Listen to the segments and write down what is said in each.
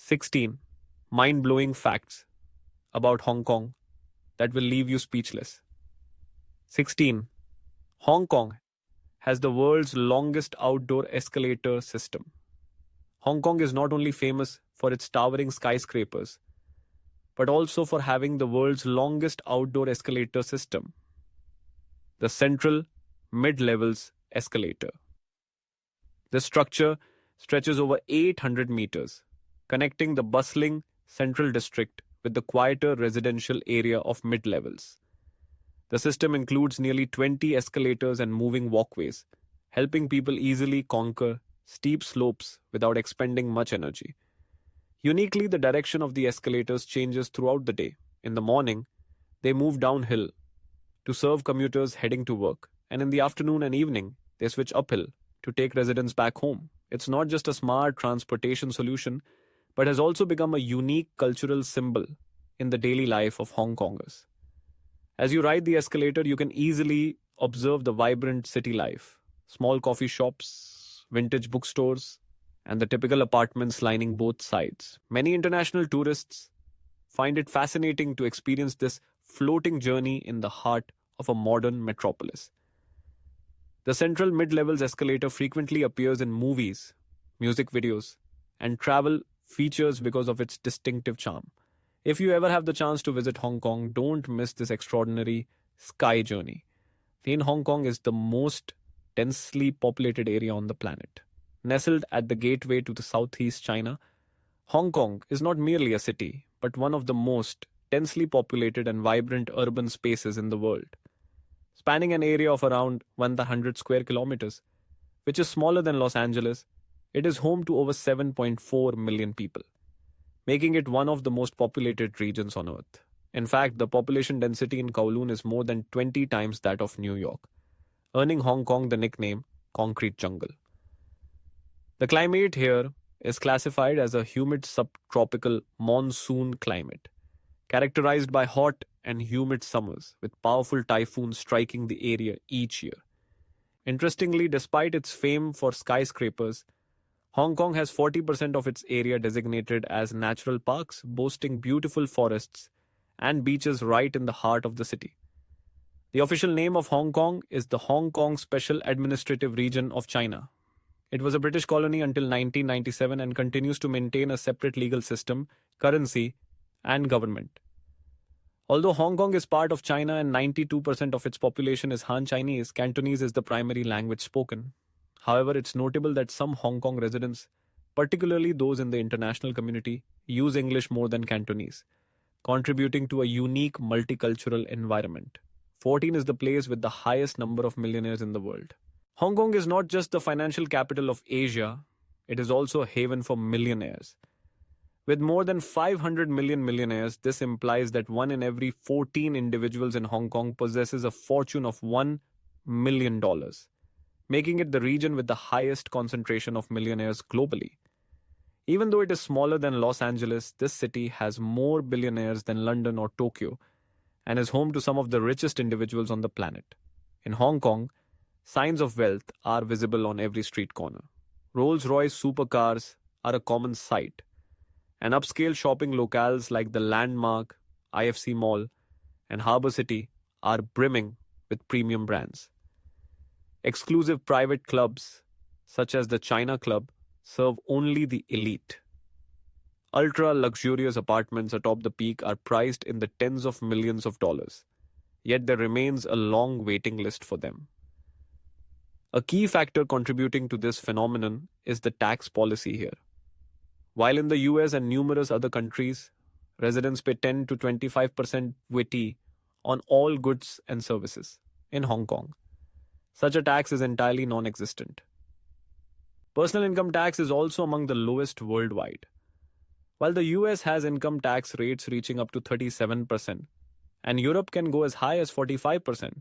16. Mind-blowing facts about Hong Kong that will leave you speechless. 16. Hong Kong has the world's longest outdoor escalator system. Hong Kong is not only famous for its towering skyscrapers, but also for having the world's longest outdoor escalator system, the Central Mid-Levels Escalator. The structure stretches over 800 meters, connecting the bustling Central District with the quieter residential area of mid-levels. The system includes nearly 20 escalators and moving walkways, helping people easily conquer steep slopes without expending much energy. Uniquely, the direction of the escalators changes throughout the day. In the morning, they move downhill to serve commuters heading to work, and in the afternoon and evening, they switch uphill to take residents back home. It's not just a smart transportation solution, but has also become a unique cultural symbol in the daily life of Hong Kongers. As you ride the escalator, you can easily observe the vibrant city life, small coffee shops, vintage bookstores, and the typical apartments lining both sides. Many international tourists find it fascinating to experience this floating journey in the heart of a modern metropolis. The Central Mid-Levels Escalator frequently appears in movies, music videos, and travel features because of its distinctive charm. If you ever have the chance to visit Hong Kong, don't miss this extraordinary sky journey. In Hong Kong is the most densely populated area on the planet. Nestled at the gateway to the southeast China, Hong Kong is not merely a city, but one of the most densely populated and vibrant urban spaces in the world. Spanning an area of around 100 square kilometers, which is smaller than Los Angeles, it is home to over 7.4 million people, making it one of the most populated regions on Earth. In fact, the population density in Kowloon is more than 20 times that of New York, earning Hong Kong the nickname Concrete Jungle. The climate here is classified as a humid subtropical monsoon climate, characterized by hot and humid summers with powerful typhoons striking the area each year. Interestingly, despite its fame for skyscrapers, Hong Kong has 40% of its area designated as natural parks, boasting beautiful forests and beaches right in the heart of the city. The official name of Hong Kong is the Hong Kong Special Administrative Region of China. It was a British colony until 1997 and continues to maintain a separate legal system, currency, and government. Although Hong Kong is part of China and 92% of its population is Han Chinese, Cantonese is the primary language spoken. However, it's notable that some Hong Kong residents, particularly those in the international community, use English more than Cantonese, contributing to a unique multicultural environment. 14 is the place with the highest number of millionaires in the world. Hong Kong is not just the financial capital of Asia, it is also a haven for millionaires. With more than 500 million millionaires, this implies that 1 in every 14 individuals in Hong Kong possesses a fortune of $1 million, making it the region with the highest concentration of millionaires globally. Even though it is smaller than Los Angeles, this city has more billionaires than London or Tokyo and is home to some of the richest individuals on the planet. In Hong Kong, signs of wealth are visible on every street corner. Rolls-Royce supercars are a common sight, and upscale shopping locales like the Landmark, IFC Mall, and Harbour City are brimming with premium brands. Exclusive private clubs, such as the China Club, serve only the elite. Ultra-luxurious apartments atop the peak are priced in the tens of millions of dollars, yet there remains a long waiting list for them. A key factor contributing to this phenomenon is the tax policy here. While in the US and numerous other countries, residents pay 10 to 25% VAT on all goods and services. In Hong Kong, such a tax is entirely non-existent. Personal income tax is also among the lowest worldwide. While the US has income tax rates reaching up to 37%, and Europe can go as high as 45%,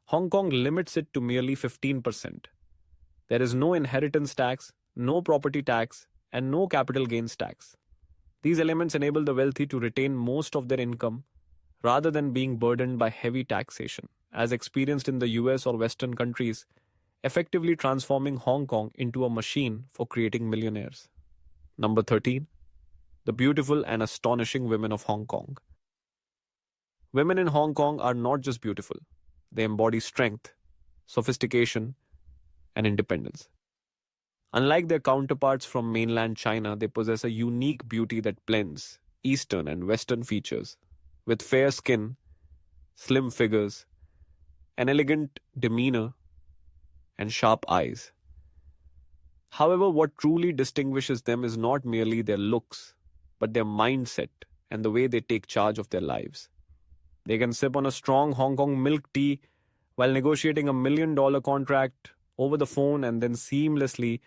Hong Kong limits it to merely 15%. There is no inheritance tax, no property tax, and no capital gains tax. These elements enable the wealthy to retain most of their income rather than being burdened by heavy taxation, as experienced in the US or Western countries, effectively transforming Hong Kong into a machine for creating millionaires. Number 13. the beautiful and astonishing women of Hong Kong. Women in Hong Kong are not just beautiful, they embody strength, sophistication, and independence. Unlike their counterparts from mainland China, they possess a unique beauty that blends Eastern and Western features, with fair skin, slim figures, an elegant demeanor, and sharp eyes. However, what truly distinguishes them is not merely their looks, but their mindset and the way they take charge of their lives. They can sip on a strong Hong Kong milk tea while negotiating $1 million contract over the phone and then seamlessly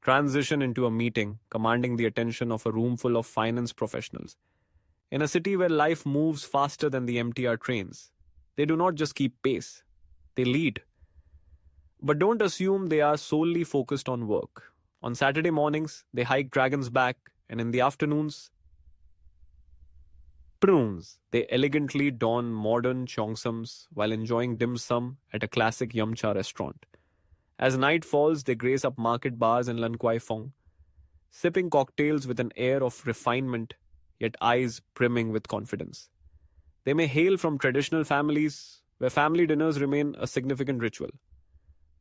transition into a meeting, commanding the attention of a room full of finance professionals. In a city where life moves faster than the MTR trains, they do not just keep pace, they lead. But don't assume they are solely focused on work. On Saturday mornings, they hike Dragon's Back, and in the afternoons, prunes. They elegantly don modern cheongsams while enjoying dim sum at a classic yum cha restaurant. As night falls, they grace up market bars in Lan Kwai Fong, sipping cocktails with an air of refinement, yet eyes brimming with confidence. They may hail from traditional families where family dinners remain a significant ritual,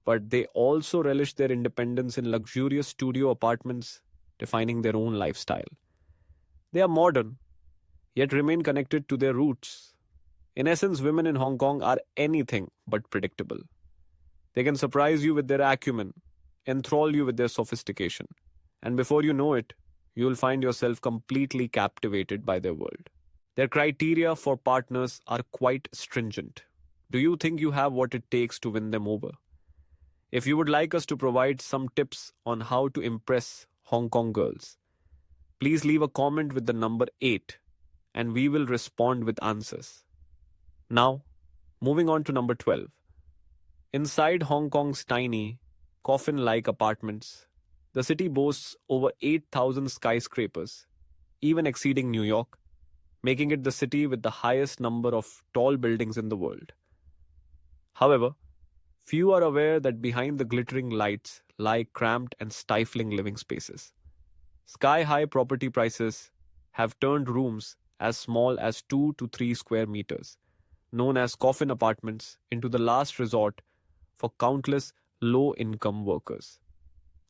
but they also relish their independence in luxurious studio apartments, defining their own lifestyle. They are modern, yet remain connected to their roots. In essence, women in Hong Kong are anything but predictable. They can surprise you with their acumen, enthrall you with their sophistication, and before you know it, you will find yourself completely captivated by their world. Their criteria for partners are quite stringent. Do you think you have what it takes to win them over? If you would like us to provide some tips on how to impress Hong Kong girls, please leave a comment with the number 8 and we will respond with answers. Now, moving on to number 12. Inside Hong Kong's tiny, coffin-like apartments, the city boasts over 8,000 skyscrapers, even exceeding New York, making it the city with the highest number of tall buildings in the world. However, few are aware that behind the glittering lights lie cramped and stifling living spaces. Sky-high property prices have turned rooms as small as 2 to 3 square meters, known as coffin apartments, into the last resort for countless low-income workers.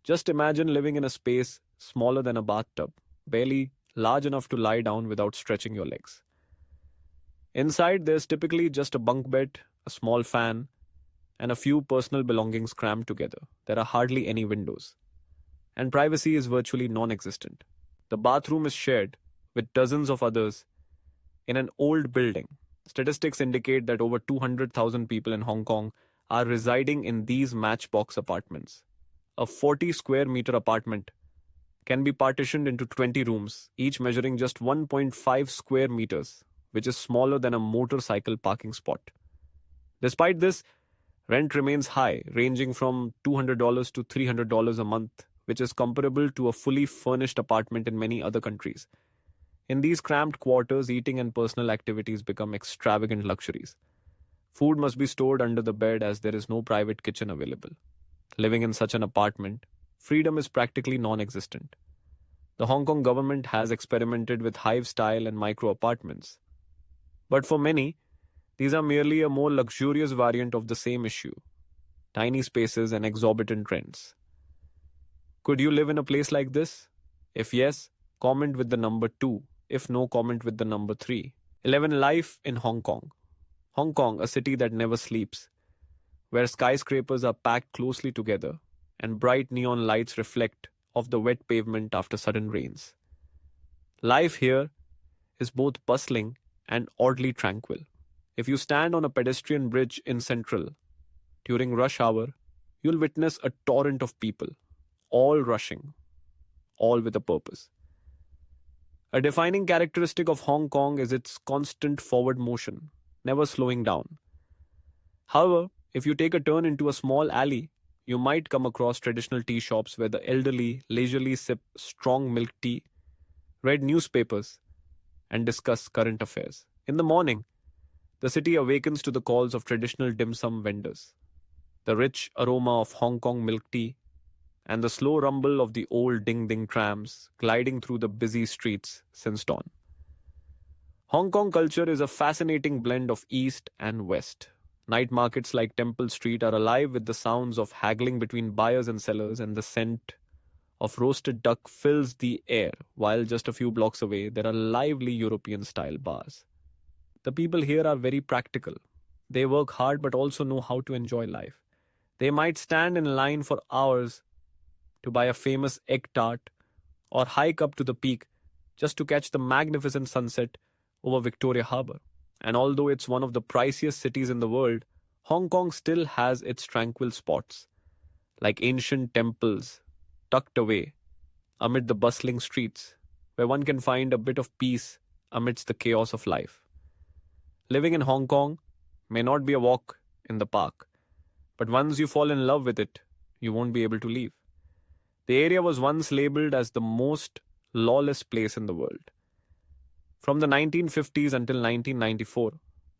Just imagine living in a space smaller than a bathtub, barely large enough to lie down without stretching your legs. Inside, there's typically just a bunk bed, a small fan, and a few personal belongings crammed together. There are hardly any windows, and privacy is virtually non-existent. The bathroom is shared with dozens of others in an old building. Statistics indicate that over 200,000 people in Hong Kong are residing in these matchbox apartments. A 40 square meter apartment can be partitioned into 20 rooms, each measuring just 1.5 square meters, which is smaller than a motorcycle parking spot. Despite this, rent remains high, ranging from $200 to $300 a month, which is comparable to a fully furnished apartment in many other countries. In these cramped quarters, eating and personal activities become extravagant luxuries. Food must be stored under the bed as there is no private kitchen available. Living in such an apartment, freedom is practically non-existent. The Hong Kong government has experimented with hive-style and micro-apartments. But for many, these are merely a more luxurious variant of the same issue: tiny spaces and exorbitant rents. Could you live in a place like this? If yes, comment with the number 2. If no, comment with the number 3. 11. Life in Hong Kong. Hong Kong, a city that never sleeps, where skyscrapers are packed closely together and bright neon lights reflect off the wet pavement after sudden rains. Life here is both bustling and oddly tranquil. If you stand on a pedestrian bridge in Central during rush hour, you'll witness a torrent of people, all rushing, all with a purpose. A defining characteristic of Hong Kong is its constant forward motion, never slowing down. However, if you take a turn into a small alley, you might come across traditional tea shops where the elderly leisurely sip strong milk tea, read newspapers, and discuss current affairs. In the morning, the city awakens to the calls of traditional dim sum vendors. The rich aroma of Hong Kong milk tea and the slow rumble of the old ding-ding trams gliding through the busy streets since dawn. Hong Kong culture is a fascinating blend of East and West. Night markets like Temple Street are alive with the sounds of haggling between buyers and sellers, and the scent of roasted duck fills the air, while just a few blocks away there are lively European style bars. The people here are very practical. They work hard but also know how to enjoy life. They might stand in line for hours to buy a famous egg tart or hike up to the peak just to catch the magnificent sunset over Victoria Harbour. And although it's one of the priciest cities in the world, Hong Kong still has its tranquil spots, like ancient temples tucked away amid the bustling streets, where one can find a bit of peace amidst the chaos of life. Living in Hong Kong may not be a walk in the park, but once you fall in love with it, you won't be able to leave. The area was once labeled as the most lawless place in the world. From the 1950s until 1994,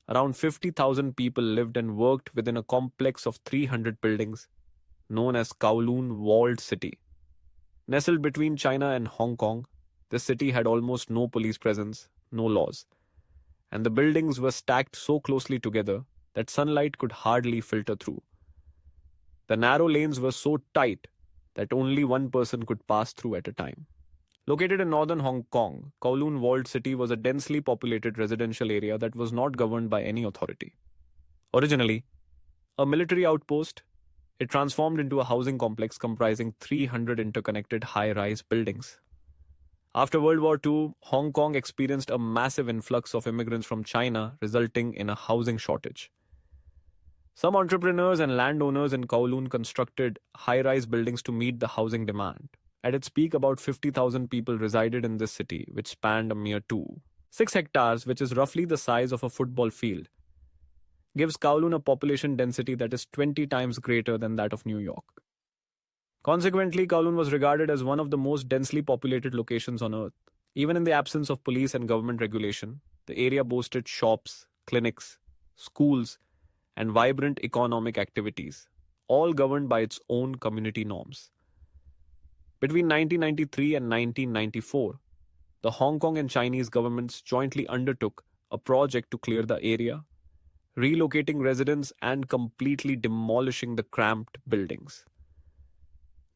around 50,000 people lived and worked within a complex of 300 buildings known as Kowloon Walled City. Nestled between China and Hong Kong, this city had almost no police presence, no laws, and the buildings were stacked so closely together that sunlight could hardly filter through. The narrow lanes were so tight that only one person could pass through at a time. Located in northern Hong Kong, Kowloon Walled City was a densely populated residential area that was not governed by any authority. Originally a military outpost, it transformed into a housing complex comprising 300 interconnected high-rise buildings. After World War II, Hong Kong experienced a massive influx of immigrants from China, resulting in a housing shortage. Some entrepreneurs and landowners in Kowloon constructed high-rise buildings to meet the housing demand. At its peak, about 50,000 people resided in this city, which spanned a mere 6 hectares, which is roughly the size of a football field, gives Kowloon a population density that is 20 times greater than that of New York. Consequently, Kowloon was regarded as one of the most densely populated locations on Earth. Even in the absence of police and government regulation, the area boasted shops, clinics, schools, and vibrant economic activities, all governed by its own community norms. Between 1993 and 1994, the Hong Kong and Chinese governments jointly undertook a project to clear the area, relocating residents and completely demolishing the cramped buildings.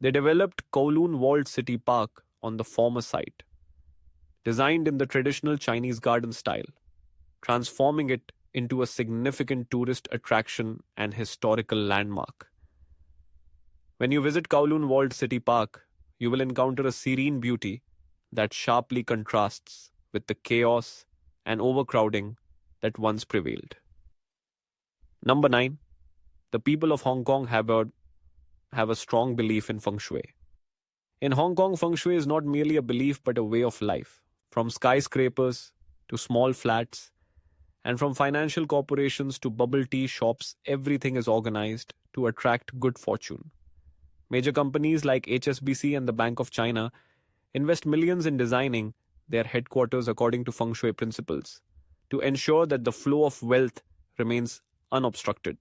They developed Kowloon Walled City Park on the former site, designed in the traditional Chinese garden style, transforming it into a significant tourist attraction and historical landmark. When you visit Kowloon Walled City Park, you will encounter a serene beauty that sharply contrasts with the chaos and overcrowding that once prevailed. Number 9. The people of Hong Kong have a strong belief in feng shui. In Hong Kong, feng shui is not merely a belief but a way of life. From skyscrapers to small flats, and from financial corporations to bubble tea shops, everything is organized to attract good fortune. Major companies like HSBC and the Bank of China invest millions in designing their headquarters according to feng shui principles to ensure that the flow of wealth remains unobstructed.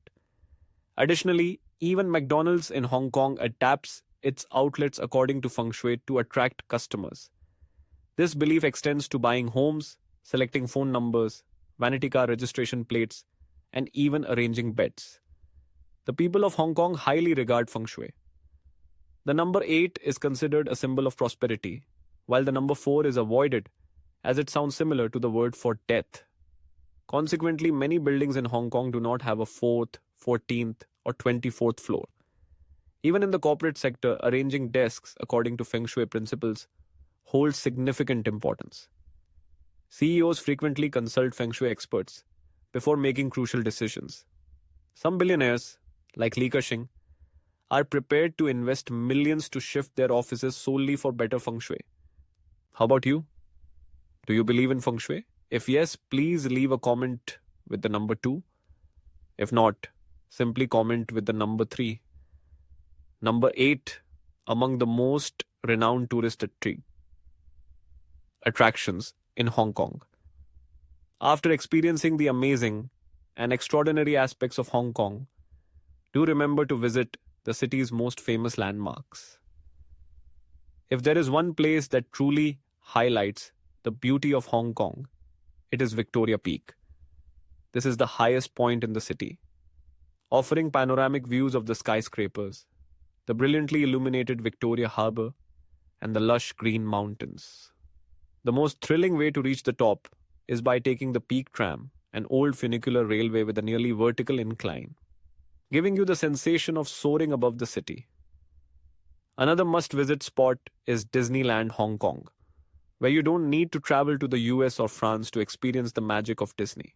Additionally, even McDonald's in Hong Kong adapts its outlets according to feng shui to attract customers. This belief extends to buying homes, selecting phone numbers, vanity car registration plates, and even arranging beds. The people of Hong Kong highly regard feng shui. The number 8 is considered a symbol of prosperity, while the number 4 is avoided as it sounds similar to the word for death. Consequently, many buildings in Hong Kong do not have a 4th, 14th, or 24th floor. Even in the corporate sector, arranging desks according to feng shui principles holds significant importance. CEOs frequently consult feng shui experts before making crucial decisions. Some billionaires, like Li Ka-shing, are prepared to invest millions to shift their offices solely for better feng shui. How about you? Do you believe in feng shui? If yes, please leave a comment with the number 2. If not, simply comment with the number 3. Number 8, among the most renowned tourist attractions in Hong Kong. After experiencing the amazing and extraordinary aspects of Hong Kong, do remember to visit the city's most famous landmarks. If there is one place that truly highlights the beauty of Hong Kong, it is Victoria Peak. This is the highest point in the city, offering panoramic views of the skyscrapers, the brilliantly illuminated Victoria Harbour, and the lush green mountains. The most thrilling way to reach the top is by taking the Peak Tram, an old funicular railway with a nearly vertical incline, giving you the sensation of soaring above the city. Another must visit spot is Disneyland Hong Kong, where you don't need to travel to the US or France to experience the magic of Disney.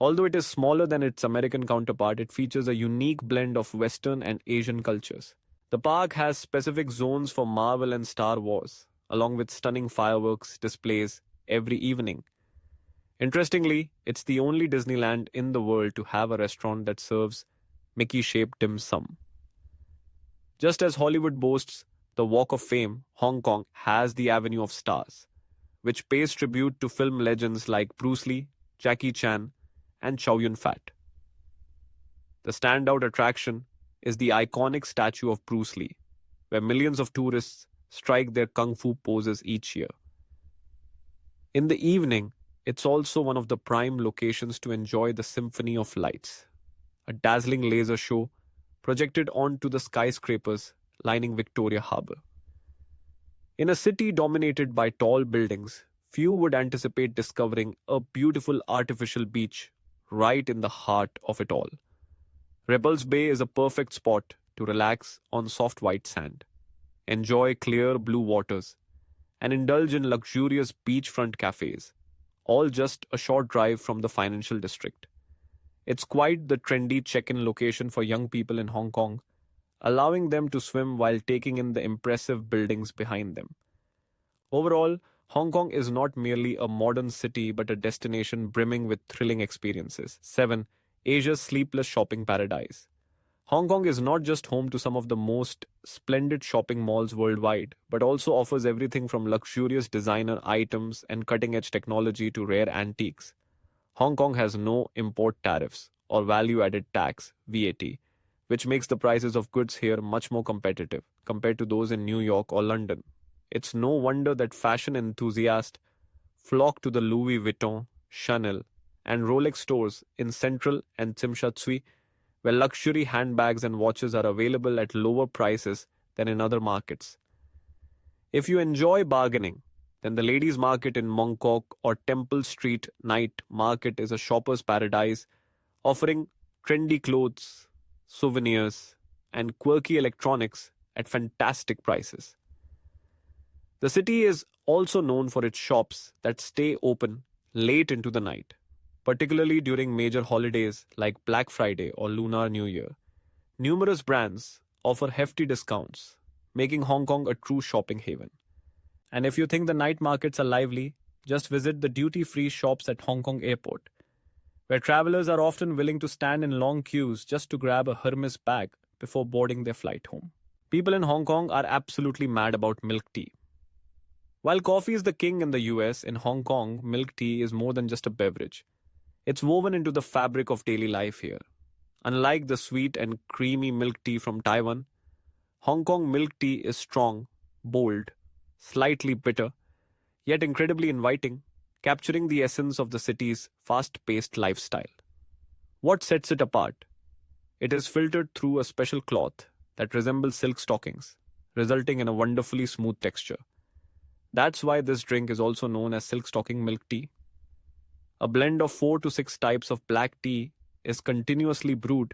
Although it is smaller than its American counterpart, it features a unique blend of Western and Asian cultures. The park has specific zones for Marvel and Star Wars, along with stunning fireworks displays every evening. Interestingly, it's the only Disneyland in the world to have a restaurant that serves Mickey-shaped dim sum. Just as Hollywood boasts the Walk of Fame, Hong Kong has the Avenue of Stars, which pays tribute to film legends like Bruce Lee, Jackie Chan, and Chow Yun-fat. The standout attraction is the iconic statue of Bruce Lee, where millions of tourists strike their kung fu poses each year. In the evening, it's also one of the prime locations to enjoy the Symphony of Lights, a dazzling laser show projected onto the skyscrapers lining Victoria Harbour. In a city dominated by tall buildings, few would anticipate discovering a beautiful artificial beach right in the heart of it all. Rebels Bay is a perfect spot to relax on soft white sand, enjoy clear blue waters, and indulge in luxurious beachfront cafes, all just a short drive from the financial district. It's quite the trendy check-in location for young people in Hong Kong, allowing them to swim while taking in the impressive buildings behind them. Overall, Hong Kong is not merely a modern city but a destination brimming with thrilling experiences. 7. Asia's sleepless shopping paradise. Hong Kong is not just home to some of the most splendid shopping malls worldwide, but also offers everything from luxurious designer items and cutting-edge technology to rare antiques. Hong Kong has no import tariffs or value-added tax (VAT), which makes the prices of goods here much more competitive compared to those in New York or London. It's no wonder that fashion enthusiasts flock to the Louis Vuitton, Chanel, and Rolex stores in Central and Tsim Sha Tsui, where luxury handbags and watches are available at lower prices than in other markets. If you enjoy bargaining, then the ladies' market in Mong Kok or Temple Street Night Market is a shopper's paradise, offering trendy clothes, souvenirs, and quirky electronics at fantastic prices. The city is also known for its shops that stay open late into the night, particularly during major holidays like Black Friday or Lunar New Year. Numerous brands offer hefty discounts, making Hong Kong a true shopping haven. And if you think the night markets are lively, just visit the duty-free shops at Hong Kong Airport, where travelers are often willing to stand in long queues just to grab a Hermes bag before boarding their flight home. People in Hong Kong are absolutely mad about milk tea. While coffee is the king in the US, in Hong Kong, milk tea is more than just a beverage. It's woven into the fabric of daily life here. Unlike the sweet and creamy milk tea from Taiwan, Hong Kong milk tea is strong, bold, slightly bitter, yet incredibly inviting, capturing the essence of the city's fast-paced lifestyle. What sets it apart? It is filtered through a special cloth that resembles silk stockings, resulting in a wonderfully smooth texture. That's why this drink is also known as silk stocking milk tea. A blend of 4 to 6 types of black tea is continuously brewed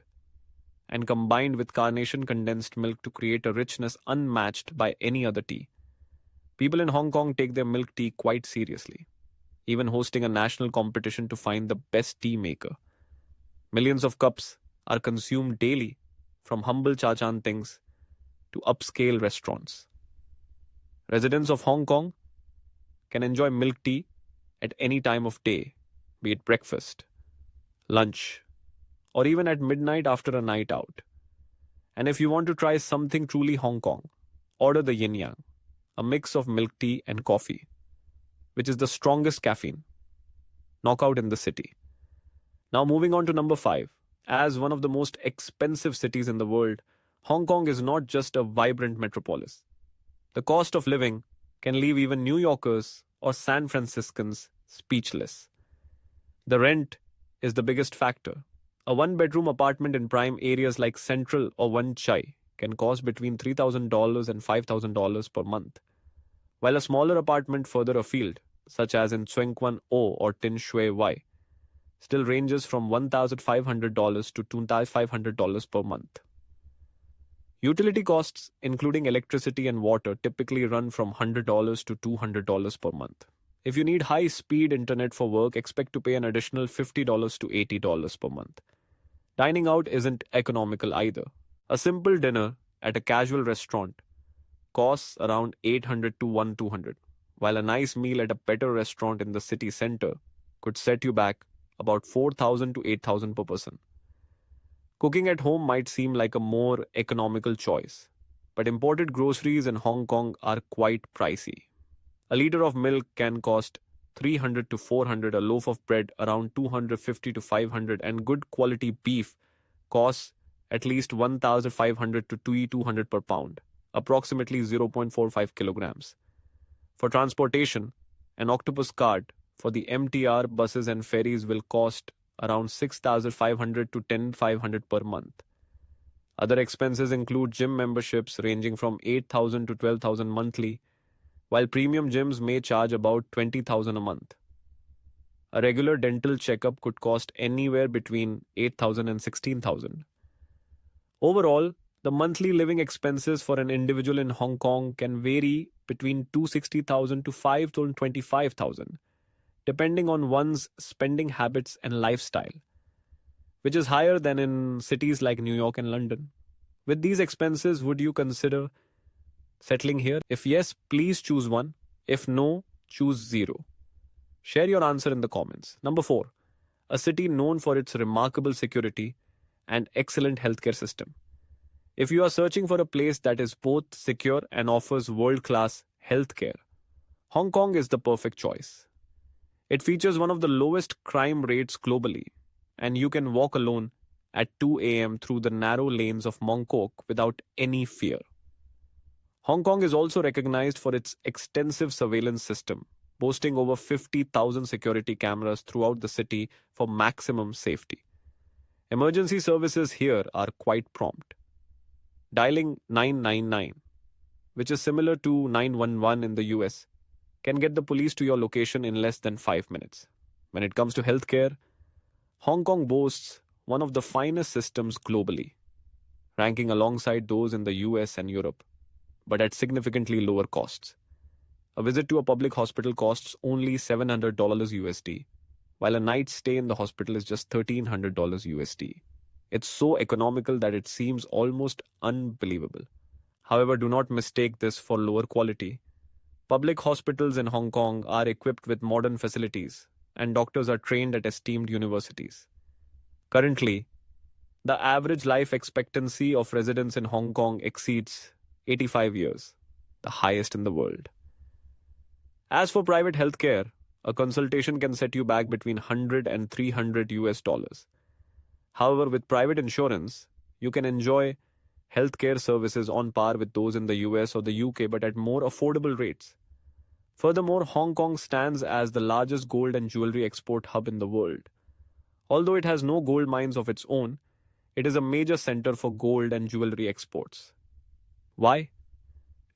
and combined with carnation condensed milk to create a richness unmatched by any other tea. People in Hong Kong take their milk tea quite seriously, even hosting a national competition to find the best tea maker. Millions of cups are consumed daily, from humble cha-chan things to upscale restaurants. Residents of Hong Kong can enjoy milk tea at any time of day, be it breakfast, lunch, or even at midnight after a night out. And if you want to try something truly Hong Kong, order the yin yang, a mix of milk tea and coffee, which is the strongest caffeine knockout in the city. Now moving on to number 5. As one of the most expensive cities in the world, Hong Kong is not just a vibrant metropolis. The cost of living can leave even New Yorkers or San Franciscans speechless. The rent is the biggest factor. A one-bedroom apartment in prime areas like Central or One Chai can cost between $3,000 and $5,000 per month, while a smaller apartment further afield, such as in Tseungkwan O or Tin Shui Wai, still ranges from $1,500 to $2,500 per month. Utility costs, including electricity and water, typically run from $100 to $200 per month. If you need high-speed internet for work, expect to pay an additional $50 to $80 per month. Dining out isn't economical either. A simple dinner at a casual restaurant costs around $800 to $1,200, while a nice meal at a better restaurant in the city center could set you back about $4,000 to $8,000 per person. Cooking at home might seem like a more economical choice, but imported groceries in Hong Kong are quite pricey. A liter of milk can cost $300 to $400, a loaf of bread around $250 to $500, and good quality beef costs at least $1,500 to $2,200 per pound, approximately 0.45 kilograms. For transportation, an octopus card for the MTR buses and ferries will cost around $6,500 to $10,500 per month. Other expenses include gym memberships ranging from $8,000 to $12,000 monthly, while premium gyms may charge about $20,000 a month. A regular dental checkup could cost anywhere between $8,000 and $16,000. Overall, the monthly living expenses for an individual in Hong Kong can vary between $260,000 to $525,000, depending on one's spending habits and lifestyle, which is higher than in cities like New York and London. With these expenses, would you consider settling here? If yes, please choose one. If no, choose 0. Share your answer in the comments. Number 4. A city known for its remarkable security and excellent healthcare system. If you are searching for a place that is both secure and offers world-class healthcare, Hong Kong is the perfect choice. It features one of the lowest crime rates globally, and you can walk alone at 2 a.m. through the narrow lanes of Mong Kok without any fear. Hong Kong is also recognized for its extensive surveillance system, boasting over 50,000 security cameras throughout the city for maximum safety. Emergency services here are quite prompt. Dialing 999, which is similar to 911 in the US, can get the police to your location in less than 5 minutes. When it comes to healthcare, Hong Kong boasts one of the finest systems globally, ranking alongside those in the US and Europe, but at significantly lower costs. A visit to a public hospital costs only $700 USD, while a night's stay in the hospital is just $1,300 USD. It's so economical that it seems almost unbelievable. However, do not mistake this for lower quality. Public hospitals in Hong Kong are equipped with modern facilities, and doctors are trained at esteemed universities. Currently, the average life expectancy of residents in Hong Kong exceeds 85 years, the highest in the world. As for private healthcare, a consultation can set you back between $100 and $300 US. However, with private insurance, you can enjoy healthcare services on par with those in the US or the UK, but at more affordable rates. Furthermore, Hong Kong stands as the largest gold and jewelry export hub in the world. Although it has no gold mines of its own, it is a major center for gold and jewelry exports. Why?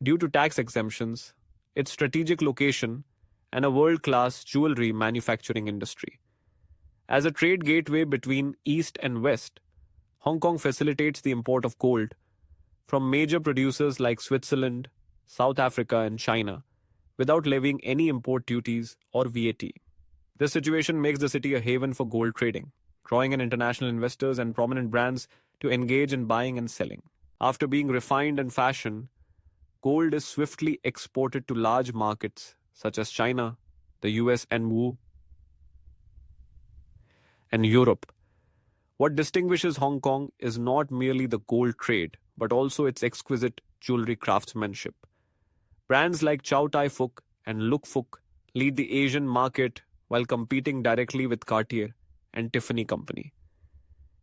Due to tax exemptions, its strategic location, and a world-class jewelry manufacturing industry. As a trade gateway between East and West, Hong Kong facilitates the import of gold from major producers like Switzerland, South Africa, and China without levying any import duties or VAT. This situation makes the city a haven for gold trading, drawing in international investors and prominent brands to engage in buying and selling. After being refined and fashioned, gold is swiftly exported to large markets such as China, the US, and Europe. What distinguishes Hong Kong is not merely the gold trade, but also its exquisite jewelry craftsmanship. Brands like Chow Tai Fook and Luk Fook lead the Asian market while competing directly with Cartier and Tiffany Company.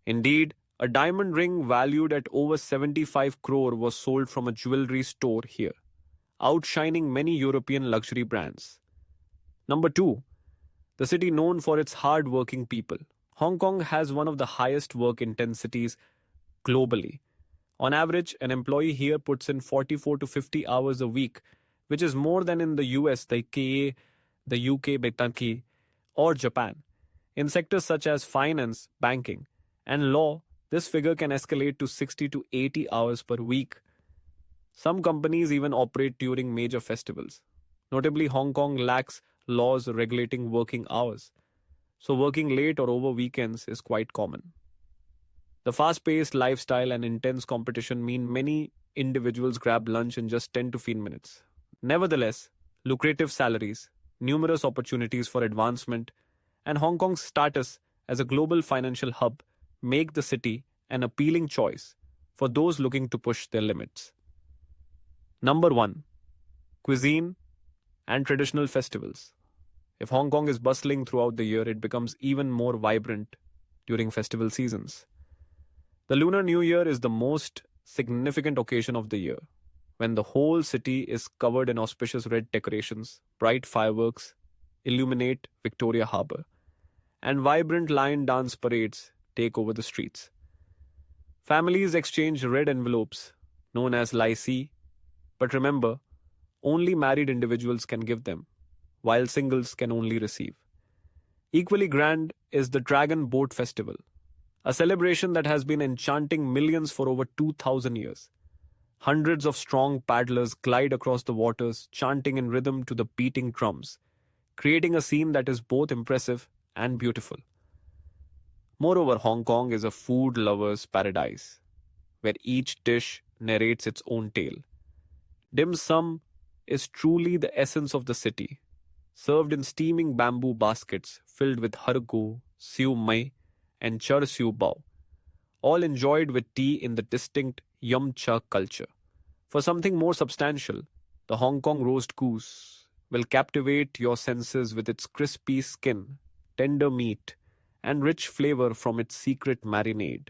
Indeed, a diamond ring valued at over 75 crore was sold from a jewelry store here. outshining many European luxury brands. Number 2, the city known for its hard-working people. Hong Kong has one of the highest work intensities globally. On average, an employee here puts in 44 to 50 hours a week, which is more than in the US, the KA, the UK, Turkey, or Japan. In sectors such as finance, banking, and law, this figure can escalate to 60 to 80 hours per week. Some companies even operate during major festivals. Notably, Hong Kong lacks laws regulating working hours, so working late or over weekends is quite common. The fast paced lifestyle and intense competition mean many individuals grab lunch in just 10 to 15 minutes. Nevertheless, lucrative salaries, numerous opportunities for advancement, and Hong Kong's status as a global financial hub make the city an appealing choice for those looking to push their limits. Number 1, cuisine and traditional festivals. If Hong Kong is bustling throughout the year, it becomes even more vibrant during festival seasons. The Lunar New Year is the most significant occasion of the year, when the whole city is covered in auspicious red decorations, bright fireworks illuminate Victoria Harbour, and vibrant lion dance parades take over the streets. Families exchange red envelopes, known as Lai Si, but remember, only married individuals can give them, while singles can only receive. Equally grand is the Dragon Boat Festival, a celebration that has been enchanting millions for over 2,000 years. Hundreds of strong paddlers glide across the waters, chanting in rhythm to the beating drums, creating a scene that is both impressive and beautiful. Moreover, Hong Kong is a food lover's paradise, where each dish narrates its own tale. Dim sum is truly the essence of the city, served in steaming bamboo baskets filled with hargo, siu mai, and char siu bao, all enjoyed with tea in the distinct yum cha culture. For something more substantial, the Hong Kong roast goose will captivate your senses with its crispy skin, tender meat, and rich flavor from its secret marinade.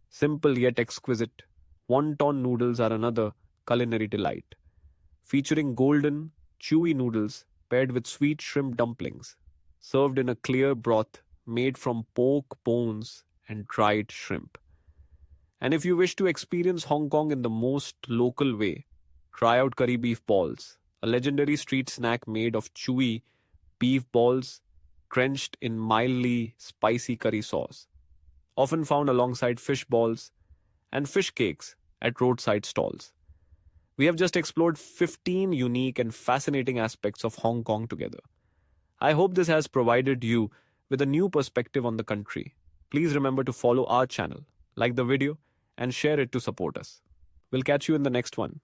Simple yet exquisite, wonton noodles are another culinary delight, featuring golden, chewy noodles paired with sweet shrimp dumplings, served in a clear broth made from pork bones and dried shrimp. And if you wish to experience Hong Kong in the most local way, try out curry beef balls, a legendary street snack made of chewy beef balls drenched in mildly spicy curry sauce, often found alongside fish balls and fish cakes at roadside stalls. We have just explored 15 unique and fascinating aspects of Hong Kong together. I hope this has provided you with a new perspective on the country. Please remember to follow our channel, like the video, and share it to support us. We'll catch you in the next one.